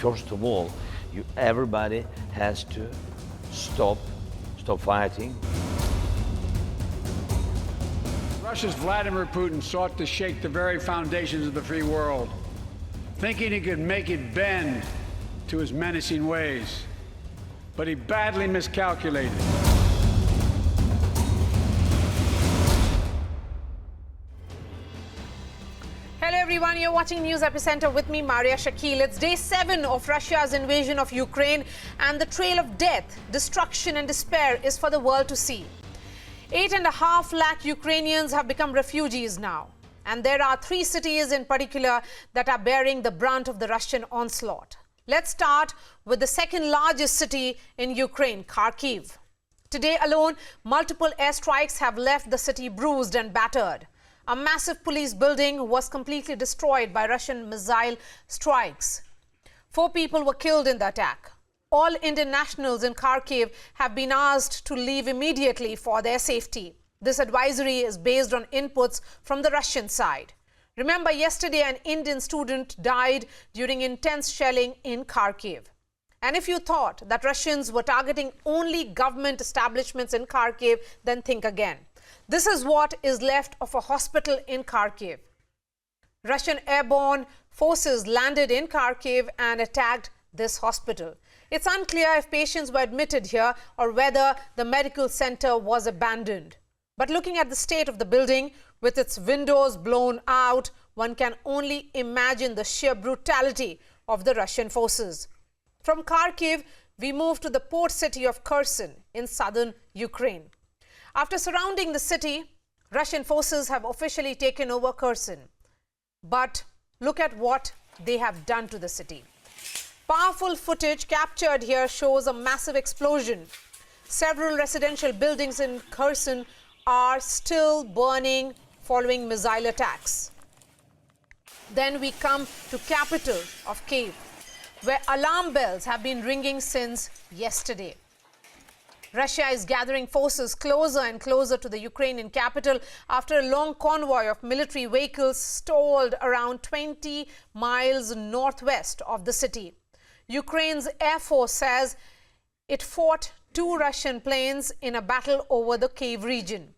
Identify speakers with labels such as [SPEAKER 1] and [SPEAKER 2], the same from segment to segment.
[SPEAKER 1] first of all, everybody has to stop fighting.
[SPEAKER 2] Russia's Vladimir Putin sought to shake the very foundations of the free world, thinking he could make it bend to his menacing ways. But he badly miscalculated.
[SPEAKER 3] Hello everyone, you're watching News Epicenter with me, Maria Shakil. It's day 7 of Russia's invasion of Ukraine, and the trail of death, destruction and despair is for the world to see. 8.5 lakh Ukrainians have become refugees now, and there are 3 cities in particular that are bearing the brunt of the Russian onslaught. Let's start with the second largest city in Ukraine, Kharkiv. Today alone, multiple airstrikes have left the city bruised and battered. A massive police building was completely destroyed by Russian missile strikes. 4 people were killed in the attack. All Indian nationals in Kharkiv have been asked to leave immediately for their safety. This advisory is based on inputs from the Russian side. Remember, yesterday an Indian student died during intense shelling in Kharkiv. And if you thought that Russians were targeting only government establishments in Kharkiv, then think again. This is what is left of a hospital in Kharkiv. Russian airborne forces landed in Kharkiv and attacked this hospital. It's unclear if patients were admitted here or whether the medical center was abandoned. But looking at the state of the building, with its windows blown out, one can only imagine the sheer brutality of the Russian forces. From Kharkiv, we move to the port city of Kherson in southern Ukraine. After surrounding the city, Russian forces have officially taken over Kherson. But look at what they have done to the city. Powerful footage captured here shows a massive explosion. Several residential buildings in Kherson are still burning following missile attacks. Then we come to capital of Kyiv, where alarm bells have been ringing since yesterday. Russia is gathering forces closer and closer to the Ukrainian capital after a long convoy of military vehicles stalled around 20 miles northwest of the city. Ukraine's Air Force says it fought 2 Russian planes in a battle over the Kyiv region.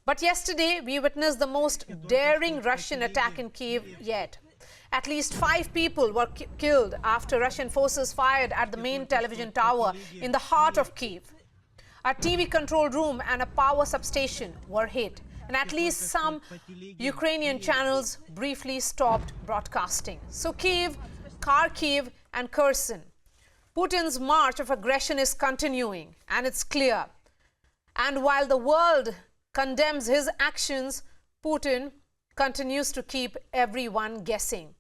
[SPEAKER 3] But yesterday, we witnessed the most daring Russian attack in Kyiv yet. At least 5 people were killed after Russian forces fired at the main television tower in the heart of Kyiv. A TV control room and a power substation were hit, and at least some Ukrainian channels briefly stopped broadcasting. So Kyiv, Kharkiv and Kherson. Putin's march of aggression is continuing, and it's clear. And while the world condemns his actions, Putin continues to keep everyone guessing.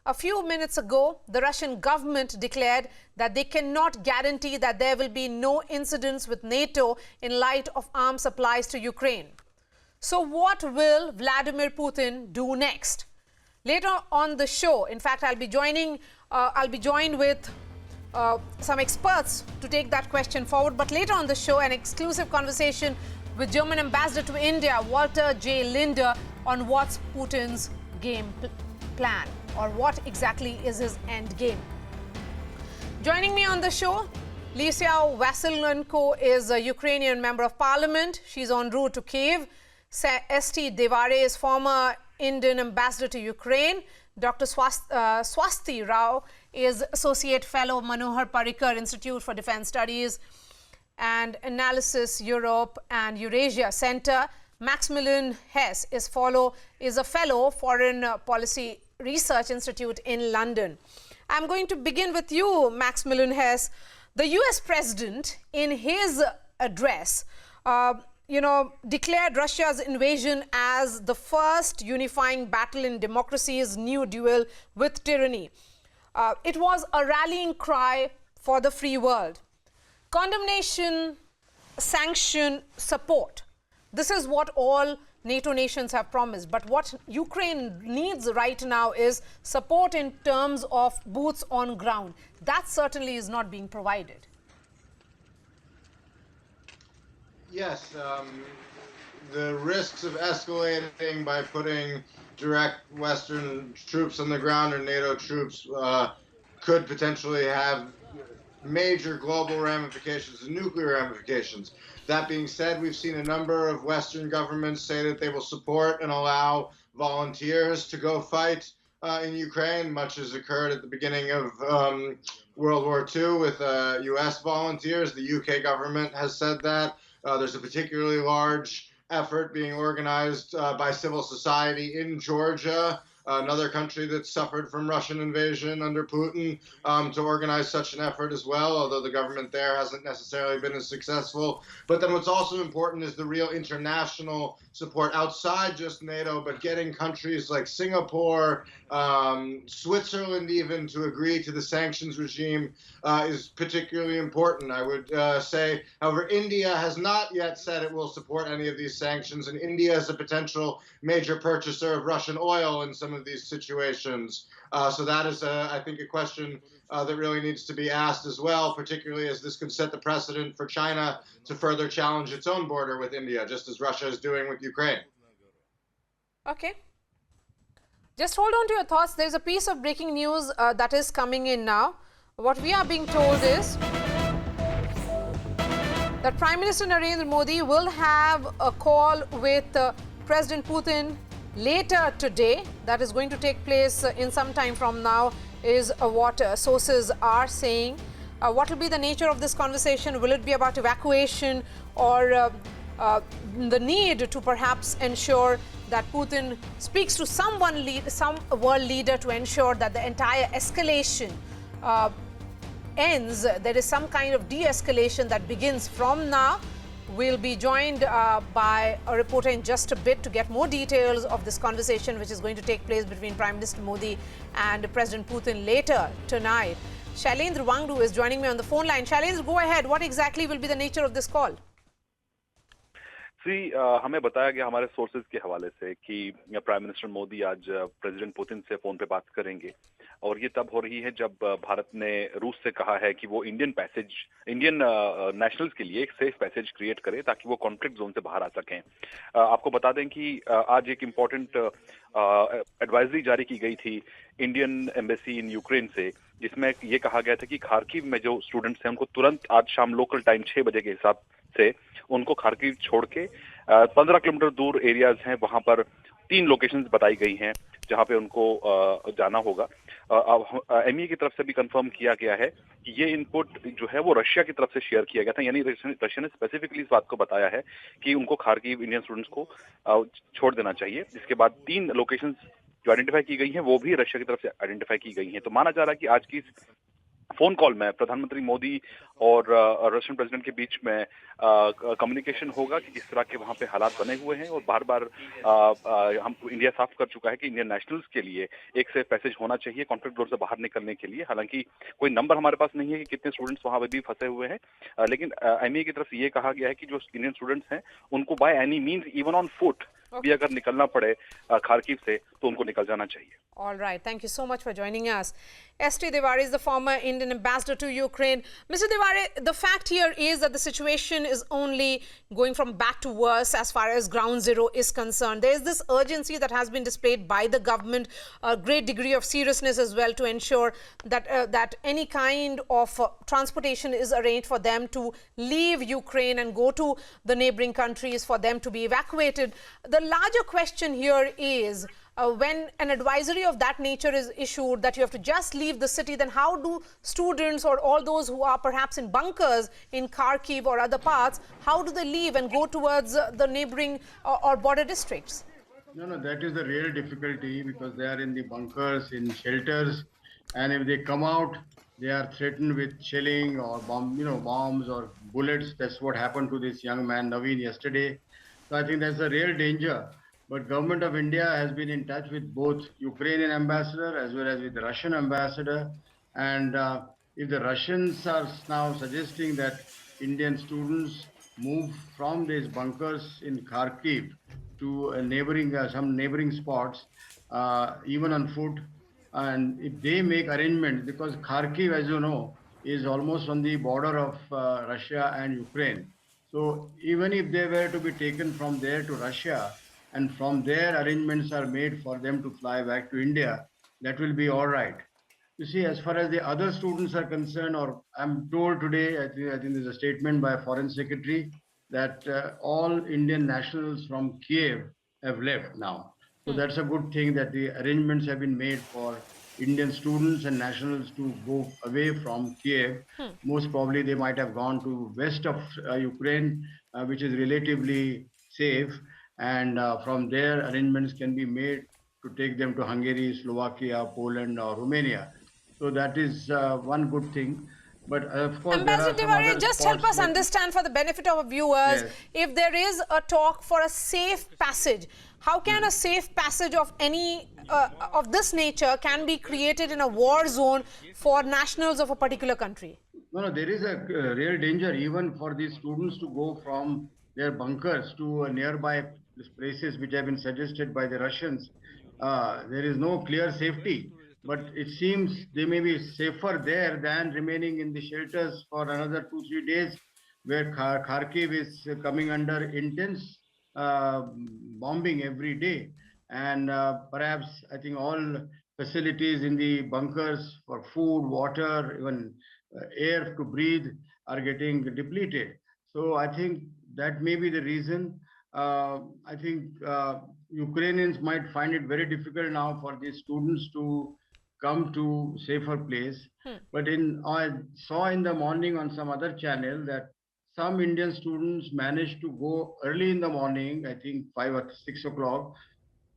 [SPEAKER 3] A few minutes ago, the Russian government declared that they cannot guarantee that there will be no incidents with NATO in light of arms supplies to Ukraine. So what will Vladimir Putin do next? Later on the show, in fact, I'll be joined with some experts to take that question forward. But later on the show, an exclusive conversation with German ambassador to India, Walter J. Linder, on what's Putin's game plan, or what exactly is his end game. Joining me on the show, Lysia Vasilenko is a Ukrainian member of parliament. She's en route to Kyiv. St. Devare is former Indian ambassador to Ukraine. Dr. Swasti Rao is Associate Fellow, Manohar Parrikar Institute for Defense Studies and Analysis, Europe and Eurasia Center. Maximilian Hess is a Fellow, Foreign Policy Research Institute in London. I'm going to begin with you, Maximilian Hess. The US President, in his address, declared Russia's invasion as the first unifying battle in democracy's new duel with tyranny. It was a rallying cry for the free world. Condemnation, sanction, support. This is what all NATO nations have promised. But what Ukraine needs right now is support in terms of boots on ground. That certainly is not being provided.
[SPEAKER 4] Yes, the risks of escalating by putting direct Western troops on the ground or NATO troops could potentially have major global ramifications and nuclear ramifications. That being said, we've seen a number of Western governments say that they will support and allow volunteers to go fight in Ukraine, much as occurred at the beginning of World War II with U.S. volunteers. The UK government has said that. There's a particularly large effort being organized by civil society in Georgia, another country that suffered from Russian invasion under Putin, to organize such an effort as well, although the government there hasn't necessarily been as successful. But then what's also important is the real international support outside just NATO, but getting countries like Singapore, Switzerland even, to agree to the sanctions regime is particularly important. I would say, however, India has not yet said it will support any of these sanctions, and India is a potential major purchaser of Russian oil in some of these situations. So that is, I think, a question that really needs to be asked as well, particularly as this could set the precedent for China to further challenge its own border with India, just as Russia is doing with Ukraine.
[SPEAKER 3] Okay. Just hold on to your thoughts. There's a piece of breaking news that is coming in now. What we are being told is that Prime Minister Narendra Modi will have a call with President Putin later today. That is going to take place in some time from now, is what sources are saying. What will be the nature of this conversation? Will it be about evacuation or the need to perhaps ensure that Putin speaks to some world leader to ensure that the entire escalation ends? There is some kind of de-escalation that begins from now. We'll be joined by a reporter in just a bit to get more details of this conversation, which is going to take place between Prime Minister Modi and President Putin later tonight. Shailendra Wangdu is joining me on the phone line. Shailendra, go ahead. What exactly will be the nature of this call?
[SPEAKER 5] हमें बताया गया हमारे sources के हवाले से कि prime minister Modi आज president Putin से फोन पे बात करेंगे और ये तब हो रही है जब भारत ने रूस से कहा है कि वो इंडियन नेशनल्स के लिए एक सेफ पैसेज क्रिएट करे ताकि वो कॉन्फ्लिक्ट जोन से बाहर आ सकें। आपको बता दें कि आज एक इम्पोर्टेंट एडवाइजरी जारी की गई थी इंडियन एम्बेसी इन यूक्रेन से, जिसमें ये कहा गया था कि खार्किव में जो स्टूडेंट्स हैं उनको तुरंत आज शाम लोकल टाइम 6 बजे के हिसाब से उनको खार्किव छोड़ के 15 किलोमीटर दूर एरियाज हैं, वहां पर 3 लोकेशंस बताई गई हैं जहां पे उनको जाना होगा। एमई की तरफ से भी कंफर्म किया गया है कि ये इनपुट जो है वो रशिया की तरफ से शेयर किया गया था, यानी रशिया ने स्पेसिफिकली इस बात को बताया है कि उनको खार्किव इंडियन स्टूडेंट्स को छोड़ देना चाहिए। जिसके बाद 3 लोकेशंस जो आइडेंटिफाई की गई हैं वो भी रशिया की तरफ से आइडेंटिफाई की गई हैं। तो माना जा रहा है कि आज की फोन कॉल में प्रधानमंत्री मोदी और रशियन प्रेसिडेंट के बीच में कम्युनिकेशन होगा कि किस तरह के वहां पे हालात बने हुए हैं और बार बार हम इंडिया साफ कर चुका है कि इंडियन नेशनल्स के लिए एक सेफ पैसेज होना चाहिए कॉन्फ्लिक्ट जोन से बाहर निकलने के लिए। हालांकि कोई नंबर हमारे पास नहीं है कि कितने स्टूडेंट्स वहां पे भी फंसे हुए हैं, लेकिन एमई की तरफ से ये कहा गया है कि जो इंडियन स्टूडेंट्स हैं उनको by any means even on foot भी अगर निकलना पड़े खार्किव से तो उनको निकल जाना चाहिए।
[SPEAKER 3] All right. Thank you so much for joining us. S.T. Dewari is the former Indian ambassador to Ukraine. Mr. Dewari, the fact here is that the situation is only going from bad to worse as far as ground zero is concerned. There is this urgency that has been displayed by the government, a great degree of seriousness as well to ensure that that any kind of transportation is arranged for them to leave Ukraine and go to the neighboring countries, for them to be evacuated. The larger question here is, when an advisory of that nature is issued that you have to just leave the city, then how do students or all those who are perhaps in bunkers in Kharkiv or other parts, how do they leave and go towards the neighboring or border districts?
[SPEAKER 6] No, that is the real difficulty, because they are in the bunkers, in shelters, and if they come out, they are threatened with shelling or bombs or bullets. That's what happened to this young man Naveen yesterday. So I think that's a real danger. But government of India has been in touch with both Ukrainian ambassador as well as with the Russian ambassador. And if the Russians are now suggesting that Indian students move from these bunkers in Kharkiv to some neighboring spots, even on foot, and if they make arrangements, because Kharkiv, as you know, is almost on the border of Russia and Ukraine. So even if they were to be taken from there to Russia, and from there arrangements are made for them to fly back to India, that will be all right. You see, as far as the other students are concerned, or I'm told today, I think there's a statement by a foreign secretary that all Indian nationals from Kyiv have left now. So that's a good thing that the arrangements have been made for Indian students and nationals to go away from Kiev. Most probably they might have gone to west of Ukraine, which is relatively safe. And from there, arrangements can be made to take them to Hungary, Slovakia, Poland, or Romania. So that is one good thing. But of course,
[SPEAKER 3] Ambassador
[SPEAKER 6] there are some
[SPEAKER 3] Tiwari,
[SPEAKER 6] other
[SPEAKER 3] just help
[SPEAKER 6] spots
[SPEAKER 3] us
[SPEAKER 6] like-
[SPEAKER 3] understand for the benefit of our viewers,
[SPEAKER 6] Yes.
[SPEAKER 3] if there is a talk for a safe passage, how can a safe passage of any of this nature can be created in a war zone for nationals of a particular country?
[SPEAKER 6] No, there is a real danger even for these students to go from their bunkers to nearby places which have been suggested by the Russians. There is no clear safety, but it seems they may be safer there than remaining in the shelters for another 2-3 days, where Kharkiv is coming under intense bombing every day. And perhaps I think all facilities in the bunkers for food, water, even air to breathe are getting depleted. So I think that may be the reason. I think Ukrainians might find it very difficult now for these students to come to safer place. But I saw in the morning on some other channel that some Indian students managed to go early in the morning, I think 5 or 6 o'clock.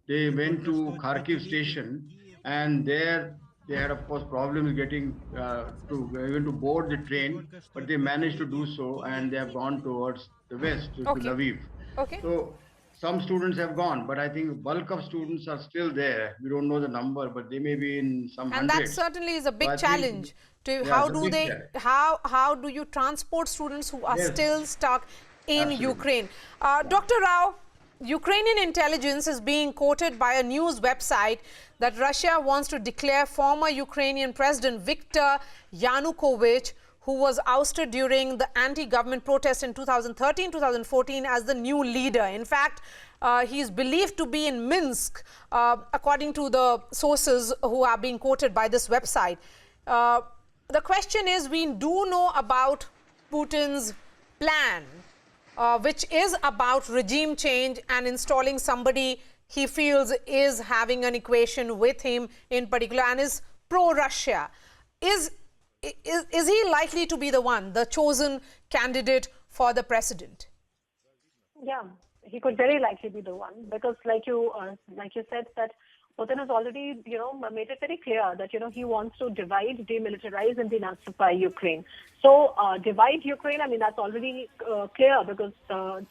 [SPEAKER 6] They went to Kharkiv station, and there they had, of course, problems getting even to board the train, but they managed to do so, and they have gone towards the west to Lviv.
[SPEAKER 3] Okay.
[SPEAKER 6] So some students have gone, but I think bulk of students are still there. We don't know the number, but they may be in some
[SPEAKER 3] And that
[SPEAKER 6] hundreds.
[SPEAKER 3] certainly is a big
[SPEAKER 6] I think-
[SPEAKER 3] challenge.
[SPEAKER 6] Yeah,
[SPEAKER 3] How
[SPEAKER 6] it's a
[SPEAKER 3] do
[SPEAKER 6] big
[SPEAKER 3] they?
[SPEAKER 6] challenge.
[SPEAKER 3] How do you transport students who are
[SPEAKER 6] Yes.
[SPEAKER 3] still stuck in
[SPEAKER 6] Absolutely.
[SPEAKER 3] Ukraine? Dr. Rao, Ukrainian intelligence is being quoted by a news website that Russia wants to declare former Ukrainian President Viktor Yanukovych, who was ousted during the anti-government protest in 2013-2014, as the new leader. In fact, he is believed to be in Minsk, according to the sources who are being quoted by this website. The question is, we do know about Putin's plan, which is about regime change and installing somebody he feels is having an equation with him in particular and is pro-Russia. Is he likely to be the one, the chosen candidate for the president?
[SPEAKER 7] Yeah, he could very likely be the one, because like you said, that Putin has already, made it very clear that, he wants to divide, demilitarize, and denazify Ukraine. So divide Ukraine, I mean, that's already clear, because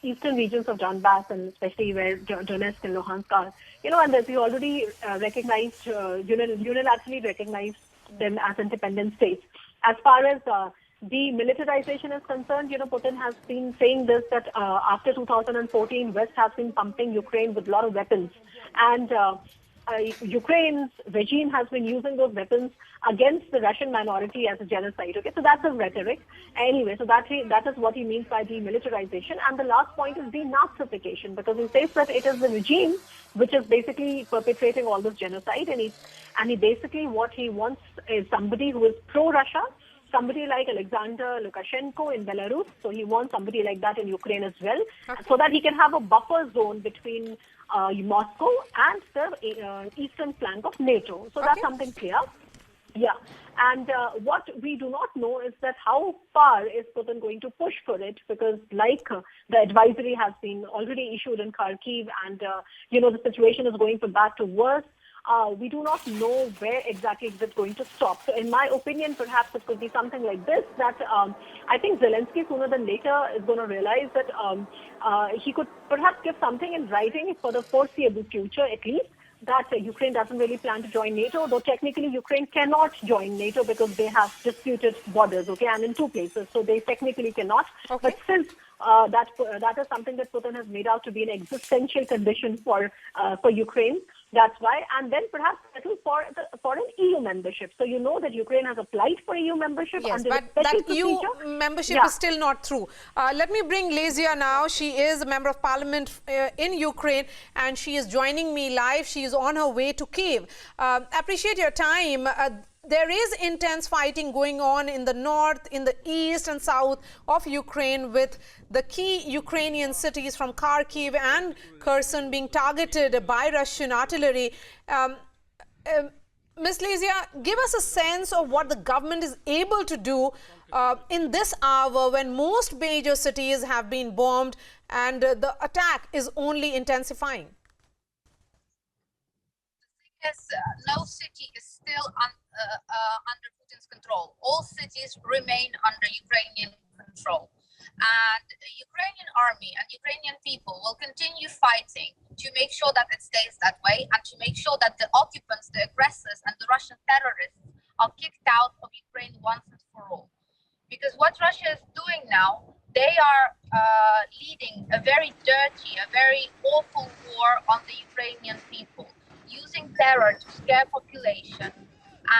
[SPEAKER 7] eastern regions of Donbass, and especially where Donetsk and Luhansk are, and he already recognized, unilaterally recognized them as independent states. As far as demilitarization is concerned, Putin has been saying this, that after 2014, West has been pumping Ukraine with a lot of weapons. And Ukraine's regime has been using those weapons against the Russian minority as a genocide. Okay, so that's the rhetoric. Anyway, so that is what he means by demilitarization. And the last point is denazification, because he says that it is the regime which is basically perpetrating all this genocide, and he basically, what he wants is somebody who is pro-Russia, somebody like Alexander Lukashenko in Belarus. So he wants somebody like that in Ukraine as well, so that he can have a buffer zone between Moscow and the eastern flank of NATO. So that's something clear. Yeah. And what we do not know is that how far is Putin going to push for it, because like the advisory has been already issued in Kharkiv, and the situation is going from bad to worse. We do not know where exactly is it going to stop. So in my opinion, perhaps it could be something like this, that I think Zelensky sooner than later is going to realize that he could perhaps give something in writing for the foreseeable future at least, that Ukraine doesn't really plan to join NATO, though technically Ukraine cannot join NATO because they have disputed borders, okay, and in two places, so they technically cannot.
[SPEAKER 3] Okay.
[SPEAKER 7] But since that is something that Putin has made out to be an existential condition for Ukraine, that's why, and then perhaps settle for an EU membership. So you know that Ukraine has applied for EU membership.
[SPEAKER 3] Yes,
[SPEAKER 7] under
[SPEAKER 3] but
[SPEAKER 7] a special
[SPEAKER 3] that EU
[SPEAKER 7] procedure.
[SPEAKER 3] membership
[SPEAKER 7] Yeah.
[SPEAKER 3] is still not through. Let me bring Lazia now. She is a member of parliament in Ukraine, and she is joining me live. She is on her way to Kyiv. Appreciate your time. there is intense fighting going on in the north, in the east and south of Ukraine, with the key Ukrainian cities from Kharkiv and Kherson being targeted by Russian artillery. Ms. Lizia, give us a sense of what the government is able to do in this hour when most major cities have been bombed and the attack is only intensifying.
[SPEAKER 8] No city is still under Putin's control. All cities remain under Ukrainian control. And the Ukrainian army and Ukrainian people will continue fighting to make sure that it stays that way and to make sure that the occupants, the aggressors and the Russian terrorists are kicked out of Ukraine once and for all. Because what Russia is doing now, they are leading a very dirty, a very awful war on the Ukrainian people, using terror to scare population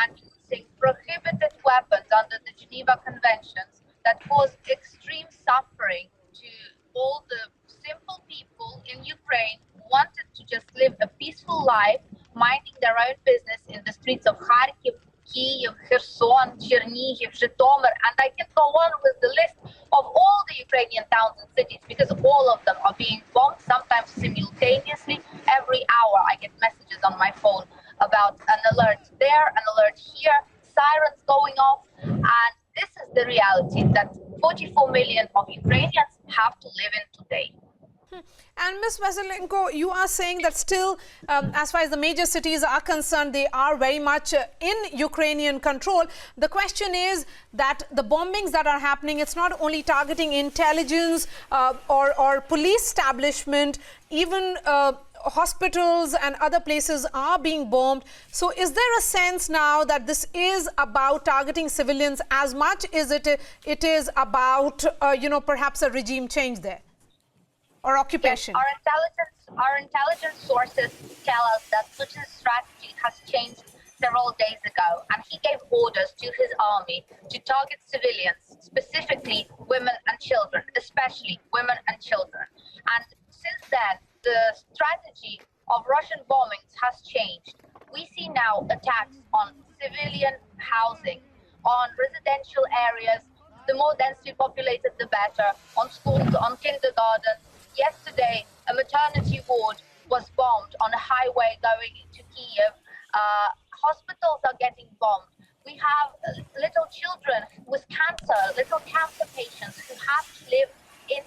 [SPEAKER 8] and using prohibited weapons under the Geneva Conventions that cause extreme suffering to all the simple people in Ukraine who wanted to just live a peaceful life, minding their own business in the streets of Kharkiv, Kyiv, Kherson, Chernihiv, Zhytomyr, and I can go on with the list of all the Ukrainian towns and cities, because all of them are being bombed, sometimes simultaneously. Every hour I get messages on my phone about an alert there, an alert here, sirens going off, and this is the reality that 44 million of Ukrainians have to live in today.
[SPEAKER 3] And Ms. Vasilenko, you are saying that still, as far as the major cities are concerned, they are very much in Ukrainian control. The question is that the bombings that are happening, it's not only targeting intelligence or police establishment, even hospitals and other places are being bombed. So is there a sense now that this is about targeting civilians as much as it is about, perhaps a regime change there? Or occupation?
[SPEAKER 8] Yes, our intelligence sources tell us that Putin's strategy has changed several days ago, and he gave orders to his army to target civilians, specifically women and children, especially women and children. And since then, the strategy of Russian bombings has changed. We see now attacks on civilian housing, on residential areas. The more densely populated, the better, on schools, on kindergartens. Yesterday, a maternity ward was bombed on a highway going into Kyiv. Hospitals are getting bombed. We have little children with cancer, little cancer patients who have to live in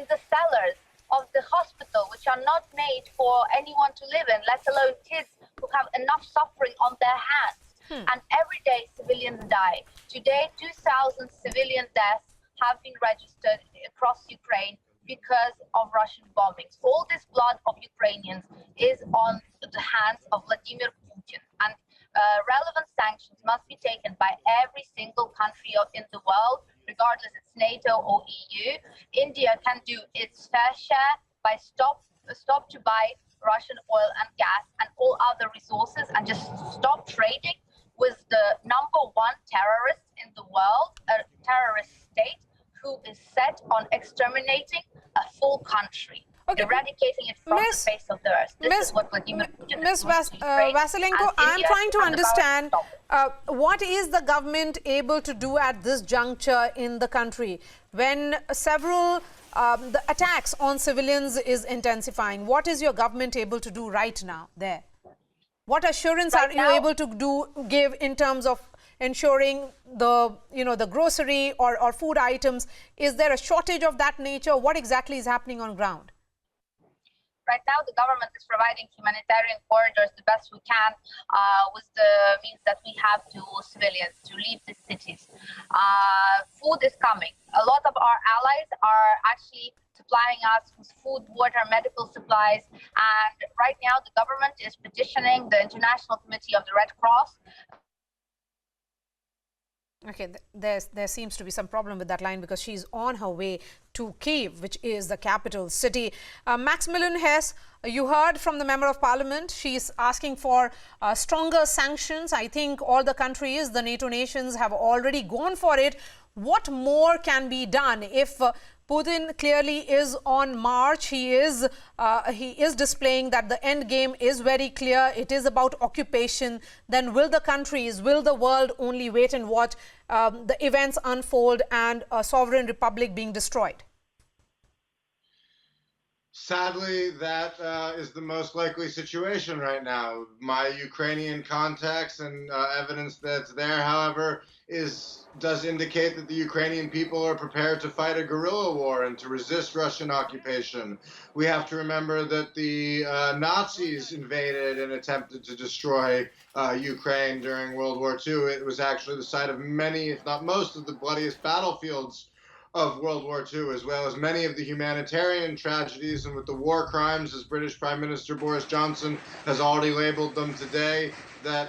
[SPEAKER 8] the cellars of the hospital, which are not made for anyone to live in, let alone kids who have enough suffering on their hands. And every day, civilians die. Today, 2,000 civilian deaths have been registered across Ukraine because of Russian bombings. All this blood of Ukrainians is on the hands of Vladimir Putin, and relevant sanctions must be taken by every single country in the world, regardless it's NATO or EU. India can do its fair share by stop to buy Russian oil and gas and all other resources, and just stop trading with the #1 terrorist in the world, a terrorist state who is set on exterminating a full country, eradicating it from the face of the earth. This is what Vladimir Putin
[SPEAKER 3] Ms. Vasilenko, I'm trying to understand what is the government able to do at this juncture in the country when several the attacks on civilians is intensifying. What is your government able to do right now there? What assurance are you able to give in terms of ensuring the grocery or food items? Is there a shortage of that nature? What exactly is happening on ground?
[SPEAKER 8] Right now, the government is providing humanitarian corridors the best we can with the means that we have to civilians to leave the cities. Food is coming. A lot of our allies are actually supplying us with food, water, medical supplies. And right now, the government is petitioning the International Committee of the Red Cross.
[SPEAKER 3] Okay, there seems to be some problem with that line because she's on her way to Kyiv, which is the capital city. Maximilian Hess, you heard from the Member of Parliament. She's asking for stronger sanctions. I think all the countries, the NATO nations, have already gone for it. What more can be done if Putin clearly is on march. He is displaying that the end game is very clear. It is about occupation. Then will the countries, will the world only wait and watch the events unfold and a sovereign republic being destroyed?
[SPEAKER 4] Sadly, that is the most likely situation right now. My Ukrainian contacts and evidence that's there, however, does indicate that the Ukrainian people are prepared to fight a guerrilla war and to resist Russian occupation. We have to remember that the Nazis invaded and attempted to destroy Ukraine during World War II. It was actually the site of many, if not most, of the bloodiest battlefields of World War II, as well as many of the humanitarian tragedies and with the war crimes, as British Prime Minister Boris Johnson has already labeled them today, that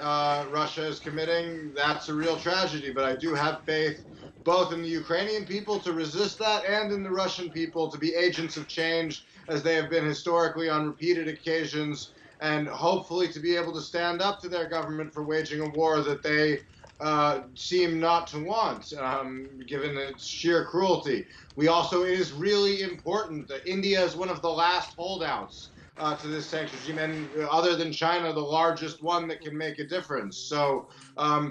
[SPEAKER 4] Russia is committing. That's a real tragedy, but I do have faith both in the Ukrainian people to resist that and in the Russian people to be agents of change, as they have been historically on repeated occasions, and hopefully to be able to stand up to their government for waging a war that they seem not to want, given its sheer cruelty. It is really important that India is one of the last holdouts to this sanctions regime, and other than China, the largest one that can make a difference. So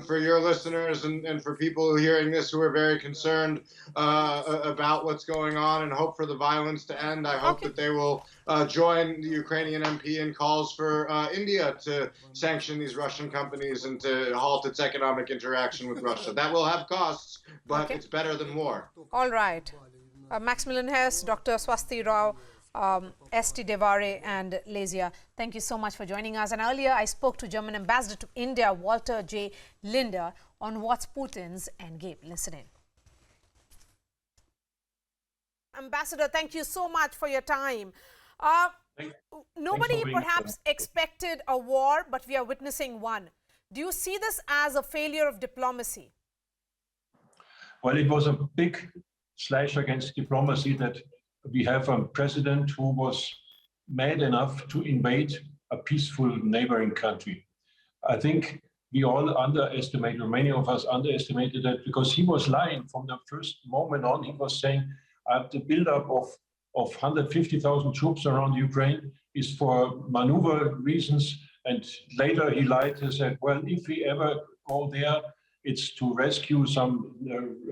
[SPEAKER 4] for your listeners and for people hearing this who are very concerned about what's going on and hope for the violence to end, I hope that they will join the Ukrainian MP in calls for India to sanction these Russian companies and to halt its economic interaction with Russia. That will have costs, but it's better than war.
[SPEAKER 3] All right. Maximilian Hess, Dr. Swasti Rao, St. Devare and Lazia, thank you so much for joining us. And earlier I spoke to German Ambassador to India, Walter J. Linder, on what's Putin's endgame. Listen in. Ambassador, thank you so much for your time. Nobody perhaps expected a war, but we are witnessing one. Do you see this as a failure of diplomacy?
[SPEAKER 9] Well, it was a big slash against diplomacy that we have a president who was mad enough to invade a peaceful neighboring country. I think we all underestimated, or many of us underestimated that, because he was lying from the first moment on. He was saying the buildup of 150,000 troops around Ukraine is for maneuver reasons. And later he lied and said, well, if we ever go there, it's to rescue some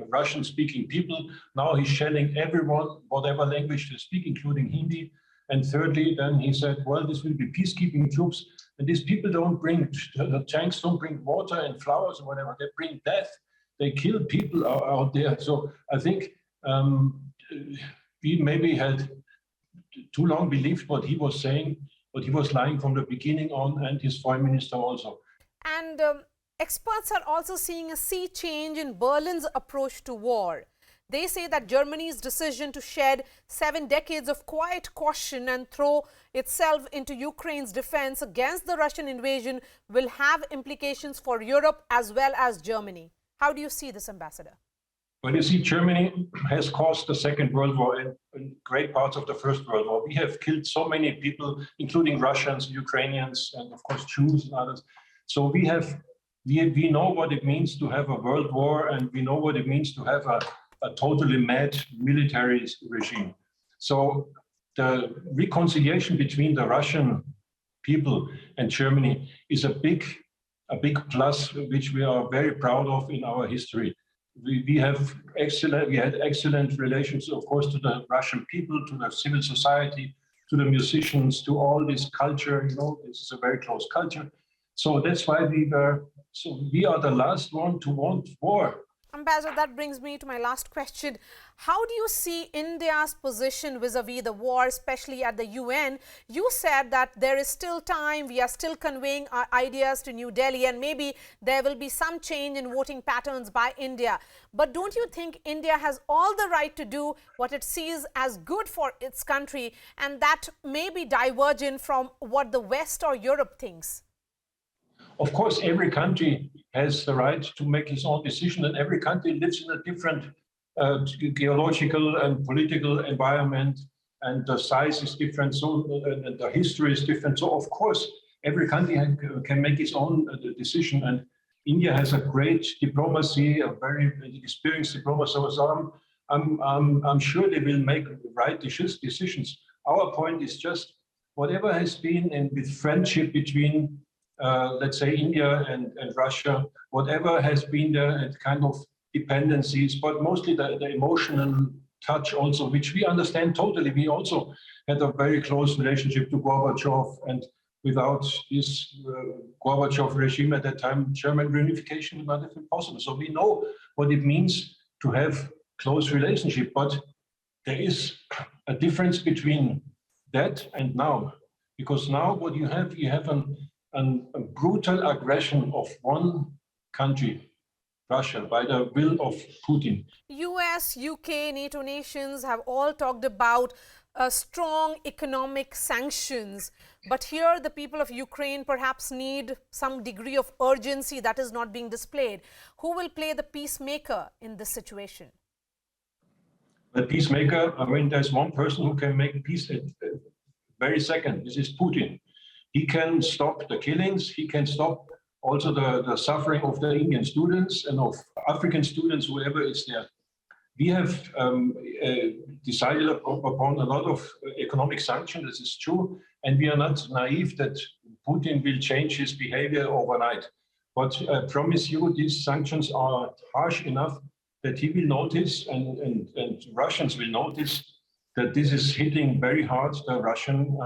[SPEAKER 9] Russian-speaking people. Now he's shelling everyone, whatever language they speak, including Hindi. And thirdly, then he said, well, this will be peacekeeping troops. And these people don't bring, the tanks don't bring water and flowers or whatever. They bring death. They kill people out there. So I think we maybe had too long believed what he was saying, but he was lying from the beginning on, and his foreign minister also.
[SPEAKER 3] And experts are also seeing a sea change in Berlin's approach to war. They say that Germany's decision to shed 7 decades of quiet caution and throw itself into Ukraine's defense against the Russian invasion will have implications for Europe as well as Germany. How do you see this, Ambassador?
[SPEAKER 9] Well, you see, Germany has caused the Second World War and great parts of the First World War. We have killed so many people, including Russians, Ukrainians, and of course Jews and others. So we know what it means to have a world war, and we know what it means to have a totally mad military regime. So the reconciliation between the Russian people and Germany is a big plus, which we are very proud of in our history. We had excellent relations, of course, to the Russian people, to the civil society, to the musicians, to all this culture. You know, this is a very close culture. So that's why we are the last one to want war.
[SPEAKER 3] Ambassador, that brings me to my last question. How do you see India's position vis-a-vis the war, especially at the UN? You said that there is still time, we are still conveying our ideas to New Delhi, and maybe there will be some change in voting patterns by India. But don't you think India has all the right to do what it sees as good for its country, and that may be divergent from what the West or Europe thinks?
[SPEAKER 9] Of course, every country has the right to make its own decision, and every country lives in a different geological and political environment, and the size is different, so and the history is different. So, of course, every country can make its own decision, and India has a great diplomacy, a very experienced diplomacy. So I'm sure they will make right decisions. Our point is just whatever has been with friendship between, let's say, India and Russia, whatever has been there and kind of dependencies, but mostly the emotional touch also, which we understand totally. We also had a very close relationship to Gorbachev, and without this Gorbachev regime at that time, German reunification would not have been possible. So we know what it means to have close relationship, but there is a difference between that and now, because now what you have a brutal aggression of one country, Russia, by the will of Putin.
[SPEAKER 3] US, UK, NATO nations have all talked about strong economic sanctions. But here the people of Ukraine perhaps need some degree of urgency that is not being displayed. Who will play the peacemaker in this situation?
[SPEAKER 9] The peacemaker, I mean, there's one person who can make peace at very second. This is Putin. He can stop the killings. He can stop also the suffering of the Indian students and of African students, whoever is there. We have decided upon a lot of economic sanctions, this is true, and we are not naive that Putin will change his behavior overnight. But I promise you, these sanctions are harsh enough that he will notice, and Russians will notice, that this is hitting very hard the Russian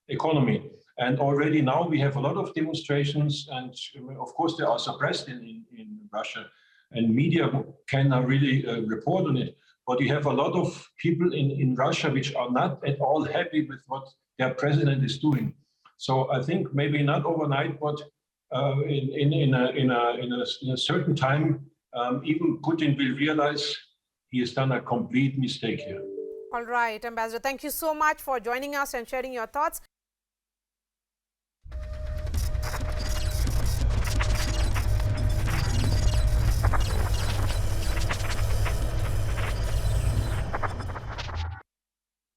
[SPEAKER 9] economy. And already now we have a lot of demonstrations, and of course they are suppressed in Russia, and media cannot really report on it. But you have a lot of people in Russia which are not at all happy with what their president is doing. So I think maybe not overnight, but in a certain time, even Putin will realize he has done a complete mistake here.
[SPEAKER 3] All right, Ambassador, thank you so much for joining us and sharing your thoughts.